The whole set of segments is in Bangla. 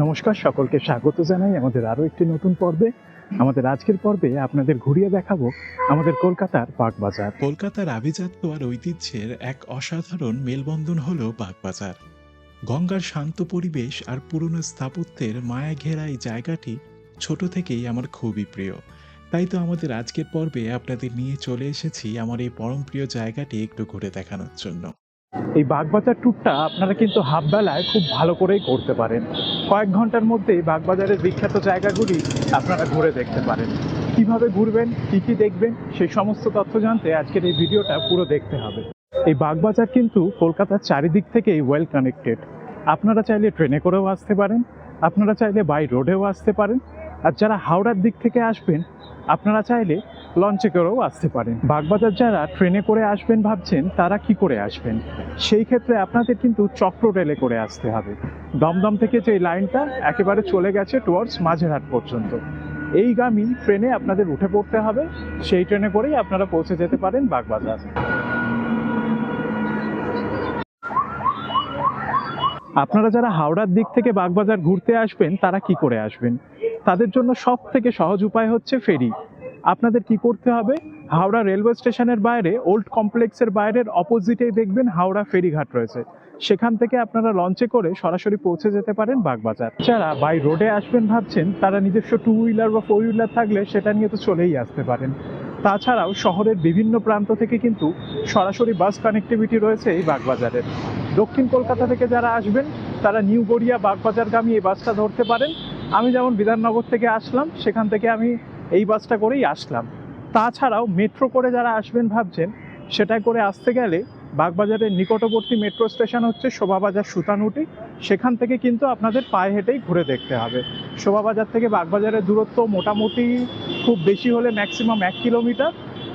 নমস্কার, সকলকে স্বাগত জানাই আমাদের আরো একটি নতুন পর্বে। আমাদের আজকের পর্বে আপনাদের ঘুরিয়ে দেখাবো আমাদের কলকাতার বাগবাজার। কলকাতার আভিজাত্য আর ঐতিহ্যের এক অসাধারণ মেলবন্ধন হলো বাগবাজার। গঙ্গার শান্ত পরিবেশ আর পুরনো স্থাপত্যের মায়া ঘেরা এই জায়গাটি ছোট থেকেই আমার খুবই প্রিয়। তাই তো আমাদের আজকের পর্বে আপনাদের নিয়ে চলে এসেছি আমার এই পরম প্রিয় জায়গাটি একটু ঘুরে দেখানোর জন্য। এই বাগবাজার ট্যুরটা আপনারা কিন্তু হাফ বেলায় খুব ভালো করেই করতে পারেন। কয়েক ঘন্টার মধ্যেই বাগবাজারের বিখ্যাত জায়গাগুলি আপনারা ঘুরে দেখতে পারেন। কিভাবে ঘুরবেন, কি কি দেখবেন, সেই সমস্ত তথ্য জানতে আজকের এই ভিডিওটা পুরো দেখতে হবে। এই বাগবাজার কিন্তু কলকাতার চারিদিক থেকেই ওয়েল কানেক্টেড। আপনারা চাইলে ট্রেনে করেও আসতে পারেন, আপনারা চাইলে বাই রোডেও আসতে পারেন, আর যারা হাওড়ার দিক থেকে আসবেন আপনারা চাইলে লঞ্চে করেও আসতে পারেন। বাগবাজার যারা ট্রেনে করে আসবেন ভাবছেন তারা কি করে আসবেন, সেই ক্ষেত্রে আপনাদের কিন্তু চক্র রেলে করে আসতে হবে। দমদম থেকে যে লাইনটা একেবারে চলে গেছে টুয়ার্ডস মাঝেরহাট পর্যন্ত, এইগামী ট্রেনে আপনাদের উঠে পড়তে হবে। সেই ট্রেনে করেই আপনারা পৌঁছে যেতে পারেন বাগবাজার। আপনারা যারা হাওড়ার দিক থেকে বাগবাজার ঘুরতে আসবেন তারা কি করে আসবেন, তাদের জন্য সব থেকে সহজ উপায় হচ্ছে ফেরি। আপনাদের কি করতে হবে, হাওড়া রেলওয়ে স্টেশনের বাইরে ওল্ড কমপ্লেক্সের বাইরের অপোজিটেই দেখবেন হাওড়া ফেরিঘাট রয়েছে। সেখান থেকে আপনারা লঞ্চে করে সরাসরি পৌঁছে যেতে পারেন বাগবাজার। যারা বাই রোডে আসবেন ভাবছেন তারা নিজস্ব টু হুইলার বা ফোর হুইলার থাকলে সেটা নিয়ে তো চলেই আসতে পারেন। তাছাড়াও শহরের বিভিন্ন প্রান্ত থেকে কিন্তু সরাসরি বাস কানেক্টিভিটি রয়েছে এই বাগবাজারের। দক্ষিণ কলকাতা থেকে যারা আসবেন তারা নিউ গড়িয়া বাগবাজারগামী এই বাসটা ধরতে পারেন। আমি যেমন বিধাননগর থেকে আসলাম, সেখান থেকে আমি এই বাসটা করেই আসলাম। তাছাড়াও মেট্রো করে যারা আসবেন ভাবছেন, সেটাই করে আসতে গেলে বাগবাজারের নিকটবর্তী মেট্রো স্টেশন হচ্ছে শোভাবাজার সুতানুটি। সেখান থেকে কিন্তু আপনাদের পায়ে হেঁটেই ঘুরে দেখতে হবে। শোভাবাজার থেকে বাগবাজারের দূরত্ব মোটামুটি খুব বেশি হলে ম্যাক্সিমাম 1 কিলোমিটার।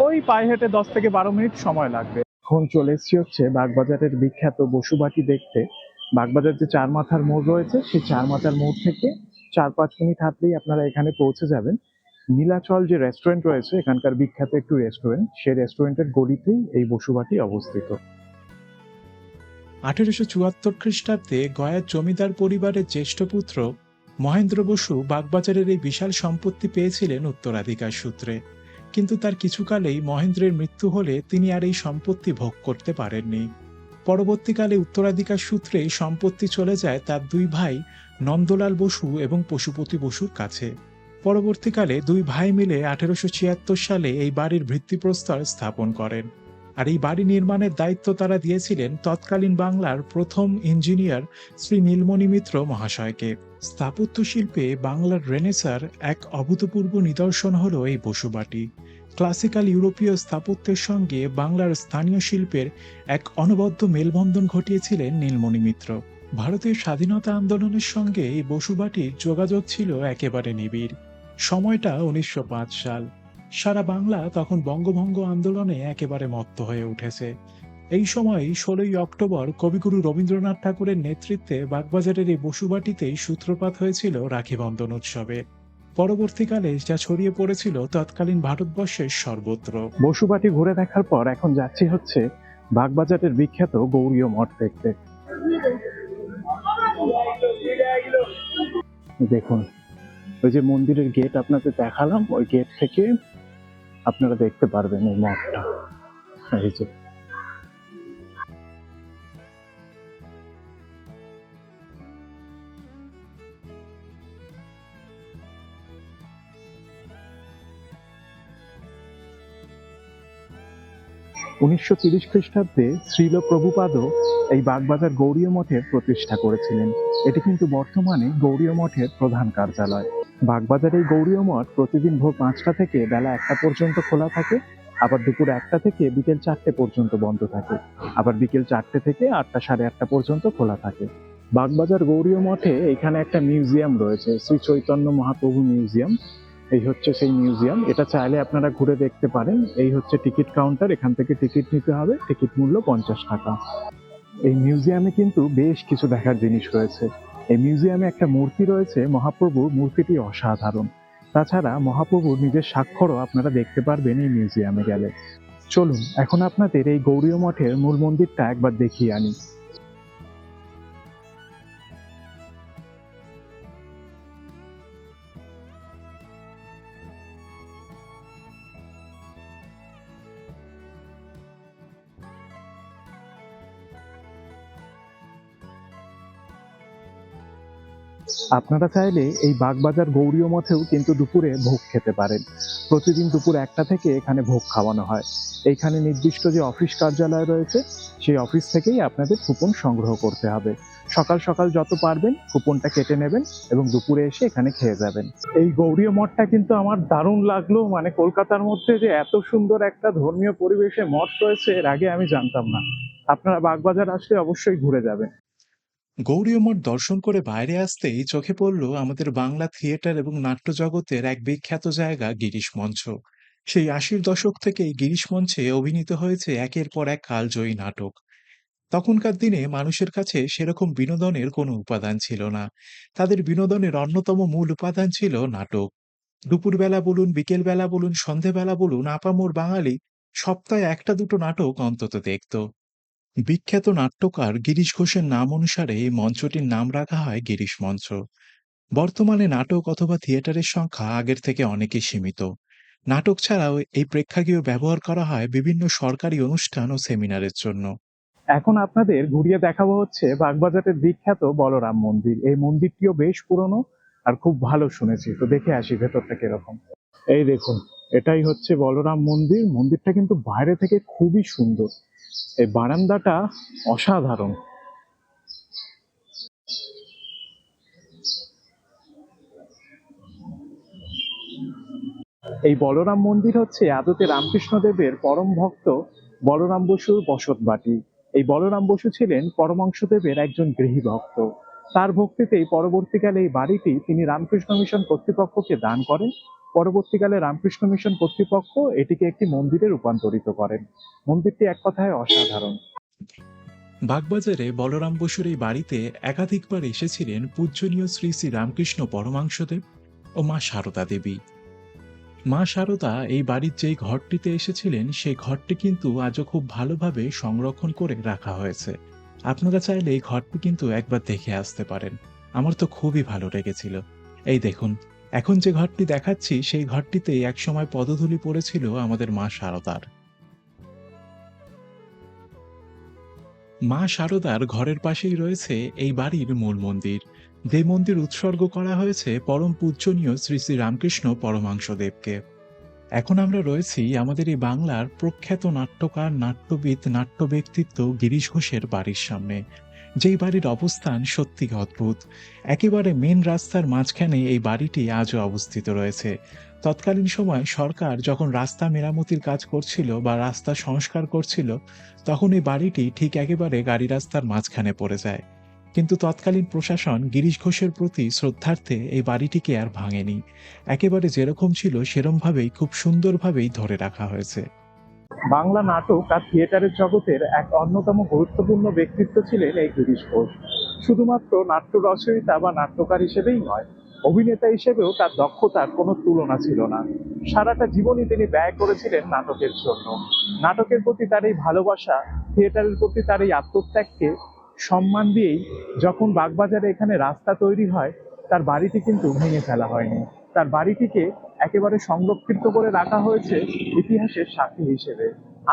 ওই পায়ে হেঁটে 10 থেকে 12 মিনিট সময় লাগবে। এখন চলে এসেছি হচ্ছে বাগবাজারের বিখ্যাত বসুবাটি দেখতে। বাগবাজার যে চার মাথার মোড় রয়েছে, সেই চার মাথার মোড় থেকে 4-5 মিনিট হাঁটলেই আপনারা এখানে পৌঁছে যাবেন। নীলাচল যে রেস্টুরেন্ট রয়েছে, এখানকার বিখ্যাত একটু রেস্টুরেন্ট, সেই রেস্টুরেন্টের গলিতেই এই বসুবাটি অবস্থিত। 1874 খ্রিস্টাব্দে গয়ার জমিদার পরিবারের জ্যেষ্ঠ পুত্র মহেন্দ্র বসু বাগবাজারের এই বিশাল সম্পত্তি পেয়েছিলেন উত্তরাধিকার সূত্রে। কিন্তু তার কিছুকালেই মহেন্দ্রের মৃত্যু হলে তিনি আর এই সম্পত্তি ভোগ করতে পারেননি। পরবর্তীকালে উত্তরাধিকার সূত্রে এই সম্পত্তি চলে যায় তার দুই ভাই নন্দলাল বসু এবং পশুপতি বসুর কাছে। পরবর্তীকালে দুই ভাই মিলে 1876 সালে এই বাড়ির ভিত্তিপ্রস্তর স্থাপন করেন। আর এই বাড়ি নির্মাণের দায়িত্ব তারা দিয়েছিলেন তৎকালীন বাংলার প্রথম ইঞ্জিনিয়ার শ্রী নীলমণি মিত্র মহাশয়কে। স্থাপত্য শিল্পে বাংলার রেনেসার এক অভূতপূর্ব নিদর্শন হল এই বসুবাটি। ক্লাসিক্যাল ইউরোপীয় স্থাপত্যের সঙ্গে বাংলার স্থানীয় শিল্পের এক অনবদ্য মেলবন্ধন ঘটিয়েছিলেন নীলমণি মিত্র। ভারতের স্বাধীনতা আন্দোলনের সঙ্গে এই বসুবাটির যোগাযোগ ছিল একেবারে নিবিড়। সময়টা 1905 সাল। সারা বাংলা তখন বঙ্গভঙ্গ আন্দোলনে একেবারে মত্ত হয়ে উঠেছে। এই সময় 16ই অক্টোবর কবিগুরু রবীন্দ্রনাথ ঠাকুরের নেতৃত্বে বাগবাজারের এই বসুবাটিতেই সূত্রপাত হয়েছিল রাখি বন্ধন উৎসবে। পরবর্তীকালে যা ছড়িয়ে পড়েছিল তৎকালীন ভারতবর্ষের সর্বত্র। বসুবাটি ঘুরে দেখার পর এখন যাচ্ছি হচ্ছে বাগবাজারের বিখ্যাত গৌড়ীয় মঠ দেখতে। দেখুন, ওই যে মন্দিরের গেট আপনাদের দেখালাম, ওই গেট থেকে আপনারা দেখতে পারবেন এই মঠটা। এই যে 1930 খ্রিস্টাব্দে শ্রীল প্রভুপাদ এই বাগবাজার গৌড়ীয় মঠের প্রতিষ্ঠা করেছিলেন। এটি কিন্তু বর্তমানে গৌড়ীয় মঠের প্রধান কার্যালয়। বাগবাজার এই গৌড়ীয় মঠ প্রতিদিন ভোর 5টা থেকে বেলা 1টা পর্যন্ত খোলা থাকে, আবার দুপুর 1টা থেকে বিকেল 4টে পর্যন্ত বন্ধ থাকে, আবার বিকেল 4টে থেকে 8টা সাড়ে 8টা পর্যন্ত খোলা থাকে। বাগবাজার গৌড়ীয় মঠে এখানে একটা মিউজিয়াম রয়েছে, শ্রী চৈতন্য মহাপ্রভু মিউজিয়াম। এই হচ্ছে সেই মিউজিয়াম, এটা চাইলে আপনারা ঘুরে দেখতে পারেন। এই হচ্ছে টিকিট কাউন্টার, এখান থেকে টিকিট নিতে হবে, টিকিট মূল্য 50 টাকা। এই মিউজিয়ামে কিন্তু বেশ কিছু দেখার জিনিস রয়েছে। এই মিউজিয়ামে একটা মূর্তি রয়েছে মহাপ্রভুর, মূর্তিটি অসাধারণ। তাছাড়া মহাপ্রভুর নিজের স্বাক্ষরও আপনারা দেখতে পারবেন এই মিউজিয়ামে গেলে। চলুন এখন আপনাদের এই গৌড়ীয় মঠের মূল মন্দিরটা একবার দেখিয়ে আনি। আপনারা চাইলে এই বাগবাজার গৌরীয় মঠেও কিন্তু দুপুরে ভোগ খেতে পারেন। প্রতিদিন দুপুর 1টা থেকে এখানে ভোগ খাওয়ানো হয়। এইখানে নির্দিষ্ট যে অফিস কার্যালয় রয়েছে, সেই অফিস থেকেই আপনাদের কুপন সংগ্রহ করতে হবে। সকাল সকাল যত পারবেন কুপনটা কেটে নেবেন এবং দুপুরে এসে এখানে খেয়ে যাবেন। এই গৌরীয় মঠটা কিন্তু আমার দারুণ লাগলো। মানে কলকাতার মধ্যে যে এত সুন্দর একটা ধর্মীয় পরিবেশে মঠ রয়েছে, এর আগে আমি জানতাম না। আপনারা বাগবাজার আসলে অবশ্যই ঘুরে যাবেন। গৌরীয় মঠ দর্শন করে বাইরে আসতেই চোখে পড়ল আমাদের বাংলা থিয়েটার এবং নাট্য জগতের এক বিখ্যাত জায়গা গিরিশ মঞ্চ। সেই 80-র দশক থেকেই গিরিশ মঞ্চে অভিনীত হয়েছে একের পর এক কালজয়ী নাটক। তখনকার দিনে মানুষের কাছে সেরকম বিনোদনের কোনো উপাদান ছিল না। তাদের বিনোদনের অন্যতম মূল উপাদান ছিল নাটক। দুপুরবেলা বলুন, বিকেলবেলা বলুন, সন্ধেবেলা বলুন, আপামর বাঙালি সপ্তাহে একটা দুটো নাটক অন্তত দেখত। বিখ্যাত নাট্যকার গিরিশ ঘোষের নাম অনুসারে এই মঞ্চটির নাম রাখা হয় গিরিশ মঞ্চ। বর্তমানে নাটক অথবা থিয়েটারের সংখ্যা আগের থেকে অনেকই সীমিত। নাটক ছাড়াও এই প্রেক্ষাগৃহ ব্যবহার করা হয় বিভিন্ন সরকারি অনুষ্ঠান ও সেমিনারের জন্য। এখন আপনাদের ঘুরিয়ে দেখাবো হচ্ছে বাগবাজারের বিখ্যাত বলরাম মন্দির। এই মন্দিরটিও বেশ পুরনো আর খুব ভালো শুনেছি। তো দেখে আসি ভেতরটা কিরকম। এই দেখুন, এটাই হচ্ছে বলরাম মন্দির। মন্দিরটা কিন্তু বাইরে থেকে খুবই সুন্দর। এই বারান্দাটা অসাধারণ। এই বলরাম মন্দির হচ্ছে আদতে রামকৃষ্ণদেবের পরম ভক্ত বলরাম বসুর বসতবাটি। এই বলরাম বসু ছিলেন পরমহংসদেবের একজন গৃহী ভক্ত। তার ভক্তিতেই পরবর্তীকালে এই বাড়িটি তিনি রামকৃষ্ণ মিশন কর্তৃপক্ষকে দান করেন। পরবর্তীকালে রামকৃষ্ণ মিশন কর্তৃপক্ষ এটিকে একটি মন্দিরে রূপান্তরিত করেন। মন্দিরটি এক কথায় অসাধারণ। বাগবাজারে বলরাম বসুর এই বাড়িতে একাধিকবার এসেছিলেন পূজনীয় শ্রী শ্রী রামকৃষ্ণ পরমাংশদেব ও মা সারদা দেবী। মা সারদা এই বাড়ির যেই ঘরটিতে এসেছিলেন সেই ঘরটি কিন্তু আজও খুব ভালোভাবে সংরক্ষণ করে রাখা হয়েছে। আপনারা চাইলে এই ঘরটি কিন্তু একবার দেখে আসতে পারেন। আমার তো খুবই ভালো লেগেছিল। এই দেখুন, এখন যে ঘরটি দেখাচ্ছি সেই ঘরটিতেই একসময় পদধূলি পড়েছিল আমাদের মা সারদার। মা সারদার ঘরের পাশেই রয়েছে এই বাড়ির মূল মন্দির, যে মন্দির উৎসর্গ করা হয়েছে পরম পূজনীয় শ্রী শ্রী রামকৃষ্ণ পরমাংশদেবকে। এখন আমরা রয়েছি আমাদের এই বাংলার প্রখ্যাত নাট্যকার, নাট্যবিদ, নাট্য ব্যক্তিত্ব গিরিশ ঘোষের বাড়ির সামনে। যেই বাড়ির অবস্থান সত্যি অদ্ভুত। একেবারে মেন রাস্তার মাঝখানে এই বাড়িটি আজও অবস্থিত রয়েছে। তৎকালীন সময় সরকার যখন রাস্তা মেরামতির কাজ করছিল বা রাস্তা সংস্কার করছিল, তখন এই বাড়িটি ঠিক একেবারে গাড়ি রাস্তার মাঝখানে পড়ে যায়। কিন্তু তৎকালীন প্রশাসন গিরিশ ঘোষের প্রতি শ্রদ্ধার্থে এই বাড়িটিকে আর ভাঙেনি। একেবারে যেরকম ছিল সেরমভাবেই খুব সুন্দরভাবেই ধরে রাখা হয়েছে। বাংলা নাটক আর থিয়েটারের জগতের এক অন্যতম গুরুত্বপূর্ণ ব্যক্তিত্ব ছিলেন এই গিরিশ ঘোষ। শুধুমাত্র নাট্য রচয়িতা বা নাট্যকার হিসেবেই নয়, অভিনেতা হিসেবেও তার দক্ষতার কোনো তুলনা ছিল না। সারাটা জীবনই তিনি ব্যয় করেছিলেন নাটকের জন্য। নাটকের প্রতি তার এই ভালোবাসা, থিয়েটারের প্রতি তার এই আত্মত্যাগকে সম্মান দিয়েই যখন বাগবাজারে এখানে রাস্তা তৈরি হয়, তার বাড়িটি কিন্তু ভেঙে ফেলা হয়নি। তার বাড়িটিকে একেবারে সংরক্ষিত করে রাখা হয়েছে ইতিহাসের সাক্ষী হিসেবে।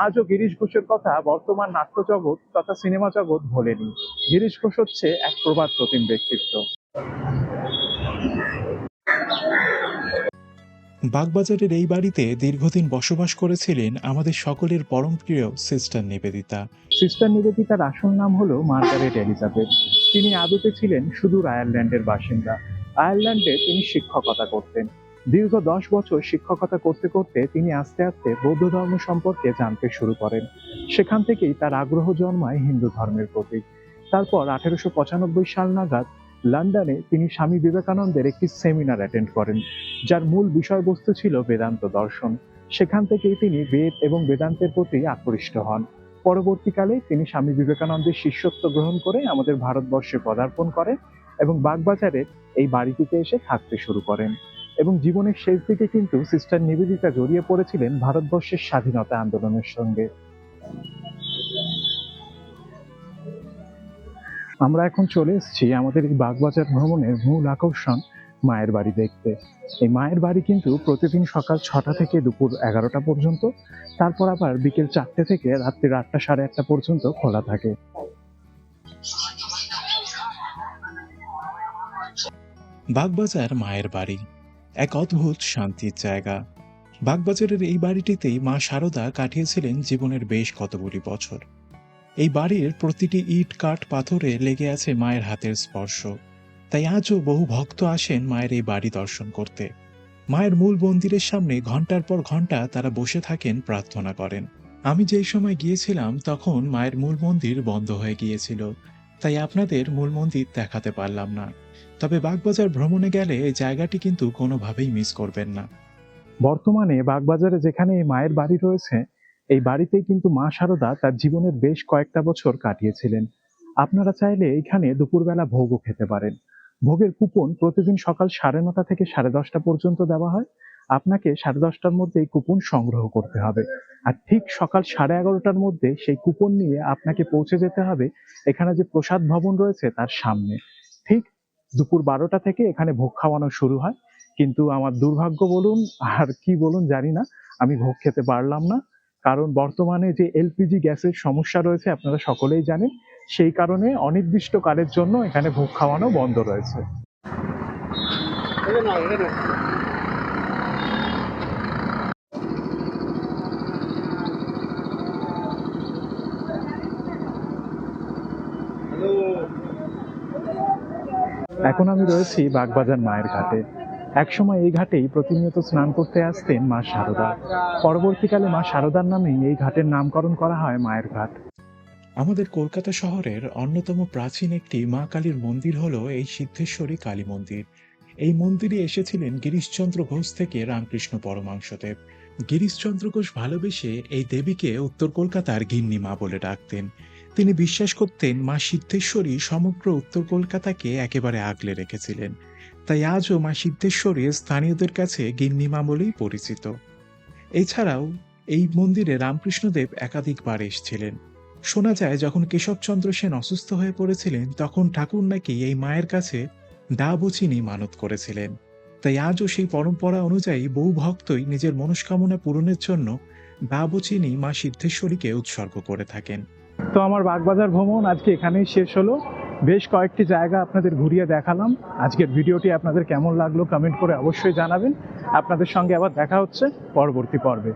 আজও গিরিশ ঘোষের কথা বর্তমান নাট্য জগৎ তথা সিনেমা জগৎ ভোলেনি। গিরিশ ঘোষ হচ্ছে এক প্রবাদ প্রতিম ব্যক্তিত্ব। বাগবাজারের এই বাড়িতে দীর্ঘদিন বসবাস করেছিলেন আমাদের সকলের পরম প্রিয় সিস্টার নিবেদিতা। সিস্টার নিবেদিতার আসল নাম হলো মার্গারেট এলিজাবেথ। তিনি আদতে ছিলেন সুদূর আয়ারল্যান্ডের বাসিন্দা। আয়ারল্যান্ডে তিনি শিক্ষকতা করতেন। দীর্ঘ 10 বছর শিক্ষকতা করতে করতে তিনি আস্তে আস্তে বৌদ্ধ ধর্ম সম্পর্কে জানতে শুরু করেন। সেখান থেকেই তার আগ্রহ জন্মায় হিন্দু ধর্মের প্রতি। তারপর 1895 সাল নাগাদ লন্ডনে তিনি স্বামী বিবেকানন্দের একটি সেমিনার অ্যাটেন্ড করেন, যার মূল বিষয়বস্তু ছিল বেদান্ত দর্শন। সেখান থেকেই তিনি বেদ এবং বেদান্তের প্রতি আকৃষ্ট হন। পরবর্তীকালে তিনি স্বামী বিবেকানন্দের শিষ্যত্ব গ্রহণ করে আমাদের ভারতবর্ষে পদার্পণ করেন এবং বাগবাজারের এই বাড়িটিতে এসে থাকতে শুরু করেন। এবং জীবনের শেষ দিকে কিন্তু সিস্টার নিবেদিতা জড়িয়ে পড়েছিলেন ভারতবর্ষের স্বাধীনতা আন্দোলনের সঙ্গে। আমরা এখন চলে এসেছি আমাদের এই বাগবাজার ভ্রমণের মূল আকর্ষণ মায়ের বাড়ি দেখতে। এই মায়ের বাড়ি কিন্তু প্রতিদিন সকাল 6টা থেকে দুপুর 11টা পর্যন্ত, তারপর আবার বিকেল 4টে থেকে রাত্রি 8টা সাড়ে 8টা পর্যন্ত খোলা থাকে। বাগবাজার মায়ের বাড়ি, এক অদ্ভুত শান্তির জায়গা। বাগবাজারের এই বাড়িটিতেই মা শারদা কাটিয়েছিলেন জীবনের বেশ কতগুলি বছর। এই বাড়ির প্রতিটি ইট কাঠ পাথরে লেগে আছে মায়ের হাতের স্পর্শ। তাই আজও বহু ভক্ত আসেন মায়ের এই বাড়ি দর্শন করতে। মায়ের মূল মন্দিরের সামনে ঘন্টার পর ঘন্টা তারা বসে থাকেন, প্রার্থনা করেন। আমি যেই সময় গিয়েছিলাম তখন মায়ের মূল মন্দির বন্ধ হয়ে গিয়েছিল, তাই আপনাদের মূল মন্দির দেখাতে পারলাম না। তবে বাগবাজার ভ্রমণে গেলে এই জায়গাটি কিন্তু কোনোভাবেই মিস করবেন না। বর্তমানে বাগবাজারে যেখানে এই মায়ের বাড়ি রয়েছে, এই বাড়িতেই কিন্তু মা শারদা তার জীবনের বেশ কয়েকটা বছর কাটিয়েছিলেন। আপনারা চাইলে এইখানে দুপুরবেলা ভোগও খেতে পারেন। ভোগের কুপন প্রতিদিন সকাল 9:30 থেকে 10:30 পর্যন্ত দেওয়া হয়। আপনাকে 10:30টার মধ্যে এই কুপন সংগ্রহ করতে হবে। আর ঠিক সকাল 11:30টার মধ্যে সেই কুপন নিয়ে আপনাকে পৌঁছে যেতে হবে এখানে যে প্রসাদ ভবন রয়েছে তার সামনে। ঠিক দুপুর 12টা থেকে এখানে ভোগ খাওয়ানো শুরু হয়। কিন্তু আমার দুর্ভাগ্য বলুন আর কি বলুন জানি না, আমি ভোগ খেতে পারলাম না। কারণ বর্তমানে যে এলপিজি গ্যাসের সমস্যা রয়েছে আপনারা সকলেই জানেন। সেই কারণে অনির্দিষ্টকালের জন্য এখানে ভোগ খাওয়ানো বন্ধ রয়েছে। এখন আমি রয়েছি বাগবাজার মায়ের ঘাটে। একসময় এই ঘাটেই প্রতিনিয়ত স্নান করতে আসতেন মা শারদা। পরবর্তীকালে মা শারদার নামেই এই ঘাটের নামকরণ করা হয় মায়ের ঘাট। আমাদের কলকাতা শহরের অন্যতম প্রাচীন একটি মা কালীর মন্দির হলো এই সিদ্ধেশ্বরী কালী মন্দির। এই মন্দিরে এসেছিলেন গিরিশচন্দ্র ঘোষ থেকে রামকৃষ্ণ পরমহংসদেব। গিরিশচন্দ্র ঘোষ ভালোবেসে এই দেবীকে উত্তর কলকাতার গিন্নি মা বলে ডাকতেন। তিনি বিশ্বাস করতেন মা সিদ্ধেশ্বরী সমগ্র উত্তর কলকাতাকে একেবারে আগলে রেখেছিলেন। তাই আজও মা সিদ্ধেশ্বরী স্থানীয়দের কাছে গিন্নি মা বলেই পরিচিত। এছাড়াও এই মন্দিরে রামকৃষ্ণদেব একাধিকবার এসেছিলেন। শোনা যায় যখন কেশবচন্দ্র সেন অসুস্থ হয়ে পড়েছিলেন তখন ঠাকুর নাকি এই মায়ের কাছে ডাব ও চিনি মানত করেছিলেন। তাই আজও সেই পরম্পরা অনুযায়ী বহু ভক্তই নিজের মনস্কামনা পূরণের জন্য ডাব ও চিনি মা সিদ্ধেশ্বরীকে উৎসর্গ করে থাকেন। তো আমার বাগবাজার ভ্রমণ আজকে এখানেই শেষ হলো। বেশ কয়েকটি জায়গা আপনাদের ঘুরিয়ে দেখালাম। আজকের ভিডিওটি আপনাদের কেমন লাগলো কমেন্ট করে অবশ্যই জানাবেন। আপনাদের সঙ্গে আবার দেখা হচ্ছে পরবর্তী পর্বে।